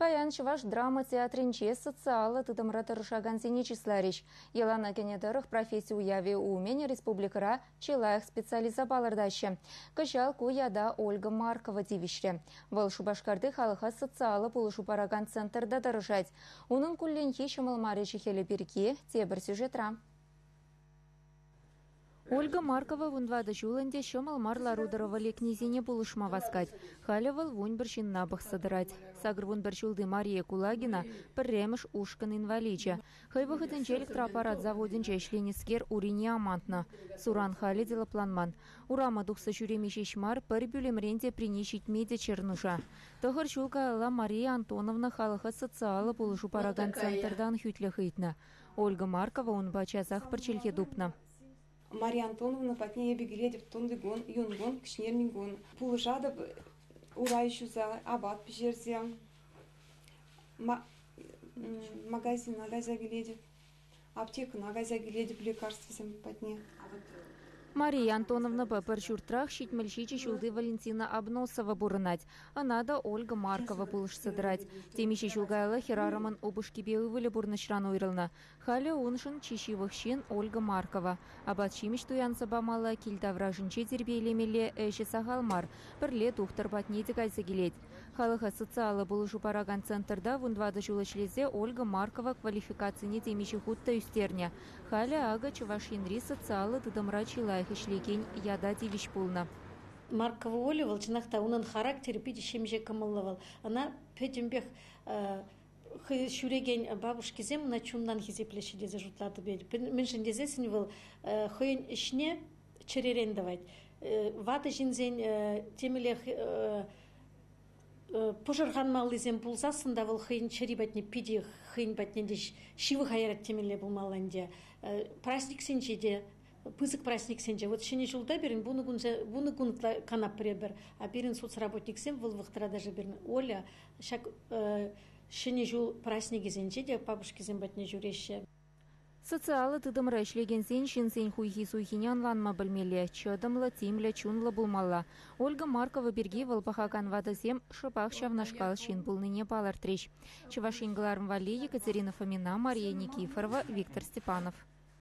Паян чуваш драма театринче социалы тыдымра тырышаган сенечисларич. Елана кенетырых профессию яви умень республикара чилаях специализабалырдаща. Кышал куяда Ольга Маркова дивишре. Выл шубашкарды халыха социалы пулышу параган центрда тырышать. Унын кулленхи шымылмаричи хеле перки тебір сюжетра. Ольга Маркова вунвады жулынде шымылмар ларудыровали князине булышма васкать. Халявал вунь біршін набық сыдырать. Сагр вун біршулды Мария Кулагина пірреміш ушкан инвалиджа. Хайвахытынче электроаппарат заводинче ишленискер урине амантна. Суран хали дела планман. Урама духса жүремешешмар пір бюлемренде принишить меди чернуша. Тохыр шулка Мария Антоновна халыха социалы булышу параган центрдан хютлі хыйтна. Ольга Маркова он бачазах пірчелге дупна. Мария Антоновна патне ебегеледев тондыгон, юнгон, кшнернингон. Пулышада урайшуза, абат пижерзе. Магазин нагайза геледев. Аптека нагайза геледев лекарства патне. Мария Антоновна пепер чуртрах щитмельщичи чулды Валентина Обносова бурынать. Анада Ольга Маркова булыш сыдырать. Темищи чулгайла херараман обышки белывали бурнышран уйрылна. Халя уншын чищивых Ольга Маркова. Абат чимиш туянса бамала кильтавражынче тербейлемеле эші сағалмар. Бірле тухтар батнеті кайса келет. Халыха социалы булышу параган центрда вундвады жулышлезе Ольга Маркова квалификацияне темищи хутта үстерне. Халя ага чувашинри социалы дыдымра чилай хишлеген яда дивиш пулна. Маркова Оля волчинахта унан характер пити шемже камыллавал. Она петимбех шуреген бабушки зем на чундан хизеплеши дезе жутлаты бед. Меншин дезесин выл хойн ишне черерен давать. Ваты жинзен темелех пожархан малызем пулсасында выл хойн черибатне пиди хойн батнендеш шивы хайрат темеле булмаланде. Праздник сенчеде пызык праздник сенже. Вот шене жылда берин буны гун канап пребер, а берин соцработник сен выл вахтра даже берин Оля шак шене жыл праздники сенже де бабушки зен батне журеше. Социалы тыдымра ишлеген сен шинсен хуйхи суйхинян ланма білмеле, чыдымлы тимле чунлы булмалла. Ольга Маркова берги валпахакан вадызем шыпах шавнашкал шин булныне палартрич. Чувашингаларм вали Екатерина Фомина, Мария Никифорова, Виктор Степанов.